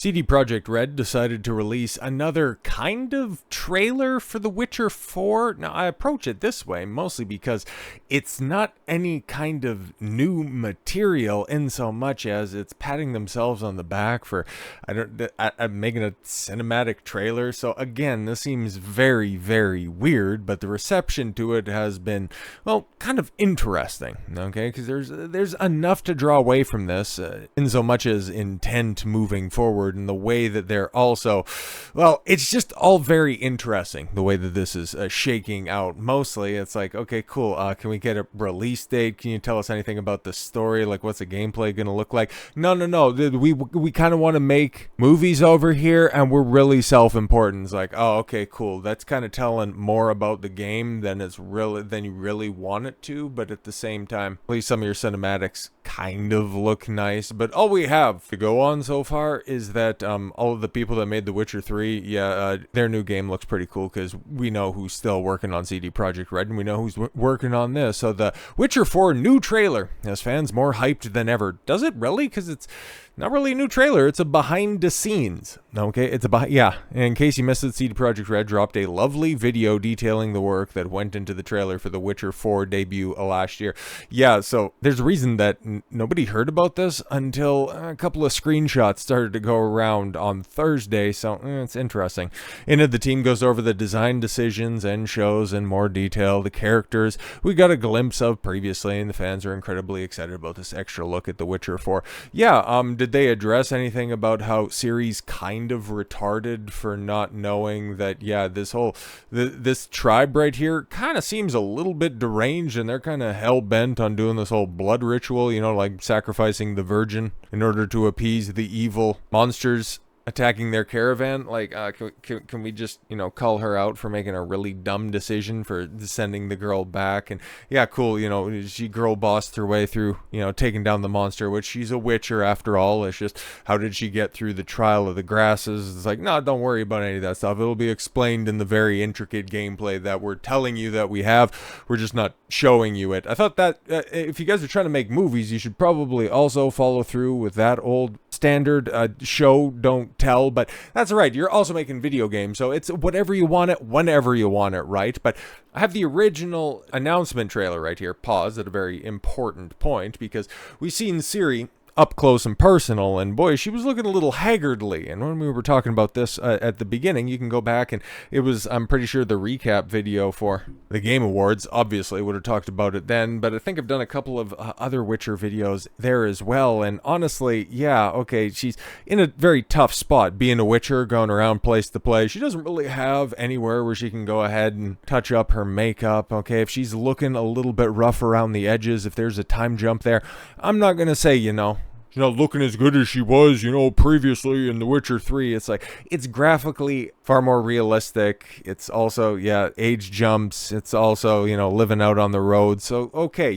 CD Projekt Red decided to release another kind of trailer for The Witcher 4. Now, I approach it this way mostly because it's not any kind of new material in so much as it's patting themselves on the back for I'm making a cinematic trailer. So again, this seems very, very weird, but the reception to it has been, well, kind of interesting, okay? Because there's enough to draw away from this in so much as intent moving forward. And the way that they're also, well, it's just all very interesting the way that this is shaking out. Mostly it's like, okay, cool, can we get a release date? Can you tell us anything about the story? Like, what's the gameplay gonna look like? No, we kind of want to make movies over here, and we're really self-important. It's like, oh, okay, cool, that's kind of telling more about the game than you really want it to. But at the same time, at least some of your cinematics kind of look nice. But all we have to go on so far is that all of the people that made The Witcher 3, their new game looks pretty cool, because we know who's still working on CD Projekt Red, and we know who's working on this. So the Witcher 4 new trailer has fans more hyped than ever. Does it really? Because it's not really a new trailer, it's a behind the scenes. Okay, in case you missed it, CD Projekt Red dropped a lovely video detailing the work that went into the trailer for The Witcher 4 debut last year. Yeah, so there's a reason that nobody heard about this until a couple of screenshots started to go around on Thursday, so it's interesting. In it, the team goes over the design decisions and shows in more detail the characters we got a glimpse of previously, and the fans are incredibly excited about this extra look at The Witcher 4. Did they address anything about how Ciri's kind of retarded for not knowing that, this tribe right here kind of seems a little bit deranged, and they're kind of hell-bent on doing this whole blood ritual, like sacrificing the virgin in order to appease the evil monsters attacking their caravan? Like, can we just, call her out for making a really dumb decision for sending the girl back? And yeah, cool, she girl bossed her way through, taking down the monster, which she's a witcher after all. It's just, how did she get through the trial of the grasses? It's like, no, don't worry about any of that stuff. It'll be explained in the very intricate gameplay that we're telling you that we have. We're just not showing you it. I thought that if you guys are trying to make movies, you should probably also follow through with that old standard show, don't tell. But that's right, you're also making video games, so it's whatever you want it, whenever you want it, right? But I have the original announcement trailer right here, paused at a very important point, because we've seen Ciri up close and personal, and boy, she was looking a little haggardly. And when we were talking about this at the beginning, you can go back, and it was, I'm pretty sure, the recap video for the Game Awards obviously would have talked about it then, but I think I've done a couple of other Witcher videos there as well. And honestly, she's in a very tough spot being a Witcher, going around place to place. She doesn't really have anywhere where she can go ahead and touch up her makeup. Okay, if she's looking a little bit rough around the edges, if there's a time jump there, I'm not gonna say, she's not looking as good as she was, previously in The Witcher 3. It's like, it's graphically far more realistic. It's also, age jumps. It's also, living out on the road. So, okay,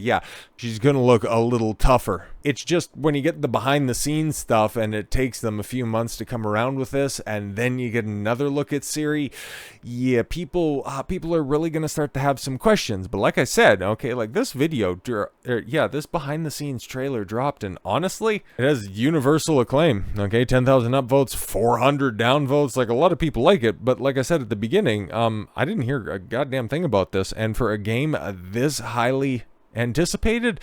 she's going to look a little tougher. It's just when you get the behind the scenes stuff and it takes them a few months to come around with this, and then you get another look at Ciri, people are really going to start to have some questions. But like I said, okay, like this video, this behind the scenes trailer dropped, and honestly, it has universal acclaim. Okay, 10,000 upvotes, 400 downvotes. Like, a lot of people like it, but like I said at the beginning, I didn't hear a goddamn thing about this. And for a game this highly anticipated,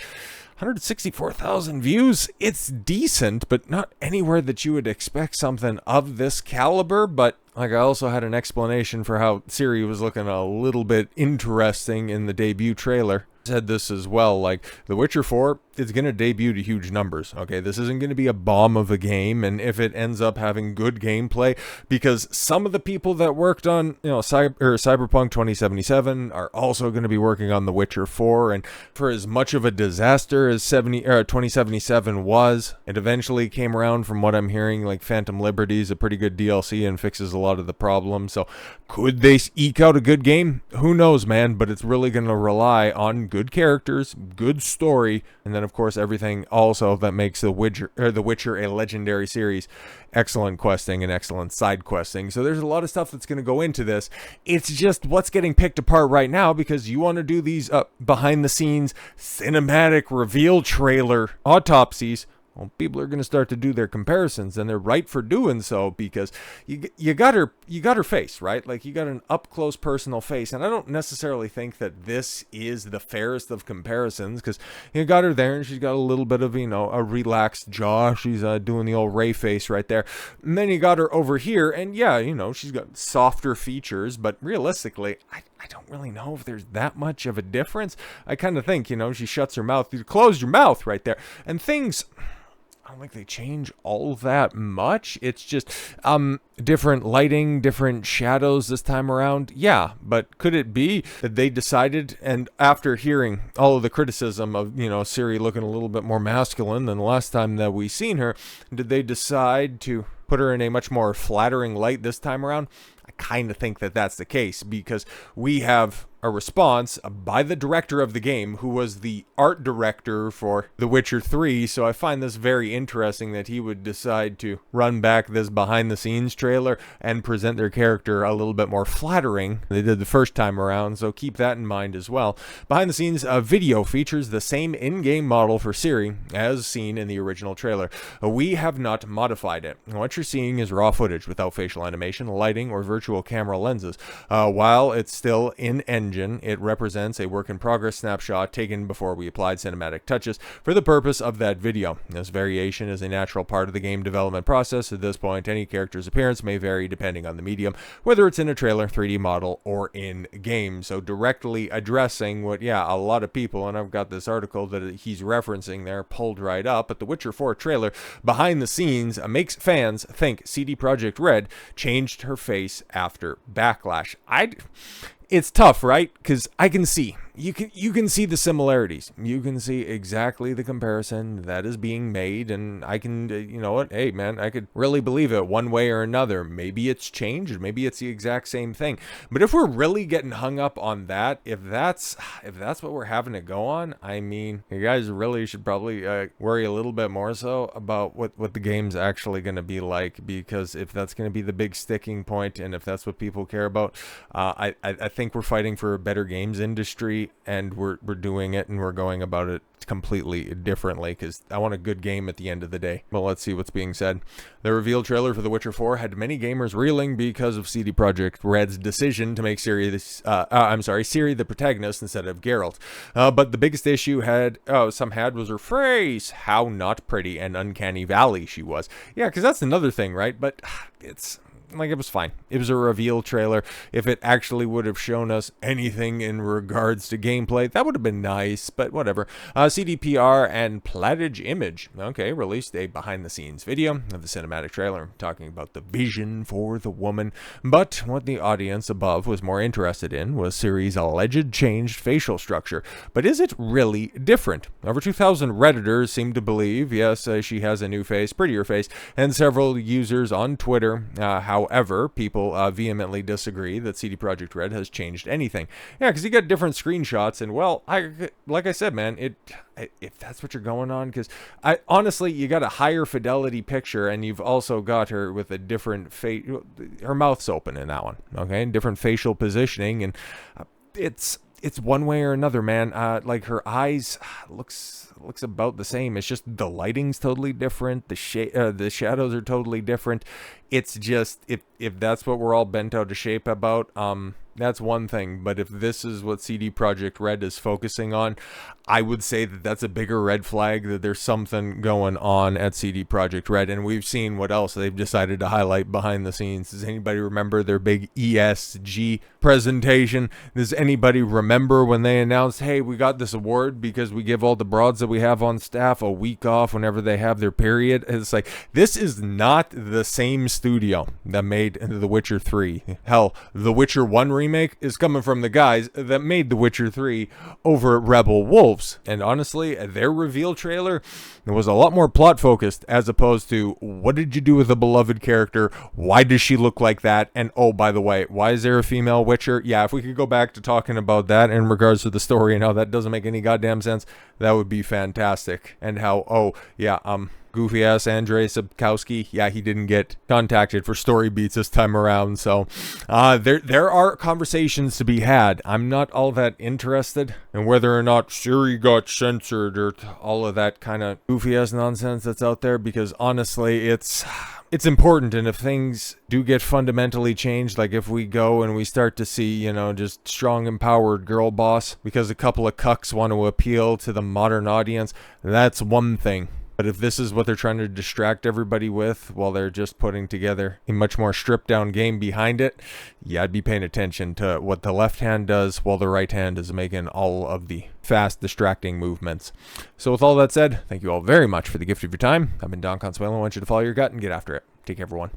164,000 views, it's decent, but not anywhere that you would expect something of this caliber. But like, I also had an explanation for how Ciri was looking a little bit interesting in the debut trailer. Said this as well, like, The Witcher 4 is going to debut to huge numbers. Okay, this isn't going to be a bomb of a game, and if it ends up having good gameplay, because some of the people that worked on Cyberpunk 2077 are also going to be working on The Witcher 4, and for as much of a disaster as 2077 was, it eventually came around. From what I'm hearing, like, Phantom Liberty is a pretty good DLC and fixes a lot of the problems. So could they eke out a good game? Who knows, man, but it's really going to rely on good characters, good story, and then of course everything also that makes The Witcher a legendary series. Excellent questing and excellent side questing. So there's a lot of stuff that's going to go into this. It's just what's getting picked apart right now, because you want to do these behind the scenes cinematic reveal trailer autopsies Well, people are going to start to do their comparisons, and they're right for doing so, because you got her face, right? Like, you got an up close personal face, and I don't necessarily think that this is the fairest of comparisons, because you got her there, and she's got a little bit of, a relaxed jaw. She's doing the old Ray face right there, and then you got her over here, and yeah, she's got softer features, but realistically, I don't really know if there's that much of a difference. I kind of think, she shuts her mouth. You closed your mouth right there, and things, I don't think they change all that much. It's just different lighting, different shadows this time around. Yeah, but could it be that they decided, and after hearing all of the criticism of, Ciri looking a little bit more masculine than the last time that we seen her, did they decide to put her in a much more flattering light this time around? I kind of think that that's the case, because we have a response by the director of the game, who was the art director for The Witcher 3, so I find this very interesting that he would decide to run back this behind-the-scenes trailer and present their character a little bit more flattering than they did the first time around, so keep that in mind as well. Behind-the-scenes video features the same in-game model for Ciri as seen in the original trailer. We have not modified it. What you're seeing is raw footage without facial animation, lighting, or virtual camera lenses. While it's still in engine, it represents a work-in-progress snapshot taken before we applied cinematic touches for the purpose of that video. This variation is a natural part of the game development process. At this point, any character's appearance may vary depending on the medium, whether it's in a trailer, 3D model, or in-game. So directly addressing what, a lot of people, and I've got this article that he's referencing there pulled right up, but the Witcher 4 trailer behind the scenes makes fans think CD Projekt Red changed her face after Backlash. It's tough, right? Because I can see. You can see the similarities. You can see exactly the comparison that is being made, and I can, hey, man, I could really believe it one way or another. Maybe it's changed, maybe it's the exact same thing. But if we're really getting hung up on that, if that's what we're having to go on, I mean, you guys really should probably worry a little bit more so about what the game's actually going to be like, because if that's going to be the big sticking point, and if that's what people care about, I think we're fighting for a better games industry, and we're doing it, and we're going about it completely differently, because I want a good game at the end of the day. Well, let's see what's being said. The reveal trailer for The Witcher 4 had many gamers reeling because of CD Projekt Red's decision to make Ciri the protagonist instead of Geralt. But the biggest issue some had was her face. How not pretty and uncanny valley she was. Yeah, because that's another thing, right? But it's like, it was fine. It was a reveal trailer. If it actually would have shown us anything in regards to gameplay, that would have been nice, but whatever. CDPR and Platage Image, released a behind-the-scenes video of the cinematic trailer talking about the vision for the woman, but what the audience above was more interested in was Ciri's alleged changed facial structure. But is it really different? Over 2,000 Redditors seem to believe, yes, she has a new face, prettier face, and several users on Twitter, however, people vehemently disagree that CD Projekt Red has changed anything. Yeah, because you got different screenshots, and well, like I said, man, if that's what you're going on, because honestly, you got a higher fidelity picture, and you've also got her with a different face. Her mouth's open in that one, different facial positioning, and it's one way or another, man. Like, her eyes looks about the same. It's just the lighting's totally different. The shadows are totally different. It's just, if that's what we're all bent out of shape about, that's one thing. But if this is what CD Projekt Red is focusing on, I would say that that's a bigger red flag, that there's something going on at CD Projekt Red. And we've seen what else they've decided to highlight behind the scenes. Does anybody remember their big ESG presentation? Does anybody remember when they announced, hey, we got this award because we give all the broads that we have on staff a week off whenever they have their period? It's like, this is not the same studio that made The Witcher 3. Hell, The Witcher 1 remake is coming from the guys that made The Witcher 3 over at Rebel Wolves. And honestly, their reveal trailer was a lot more plot focused, as opposed to, what did you do with a beloved character? Why does she look like that? And oh, by the way, why is there a female Witcher? Yeah, if we could go back to talking about that in regards to the story and how that doesn't make any goddamn sense, that would be fantastic. And how, goofy ass Andrei Sapkowski, yeah, he didn't get contacted for story beats this time around. So there are conversations to be had. I'm not all that interested in whether or not Ciri got censored or all of that kind of goofy ass nonsense that's out there, because honestly, it's important. And if things do get fundamentally changed, like if we go and we start to see, just strong, empowered girl boss because a couple of cucks want to appeal to the modern audience, that's one thing. But if this is what they're trying to distract everybody with while they're just putting together a much more stripped down game behind it, yeah, I'd be paying attention to what the left hand does while the right hand is making all of the fast, distracting movements. So with all that said, thank you all very much for the gift of your time. I've been Don Consuelo. I want you to follow your gut and get after it. Take care, everyone.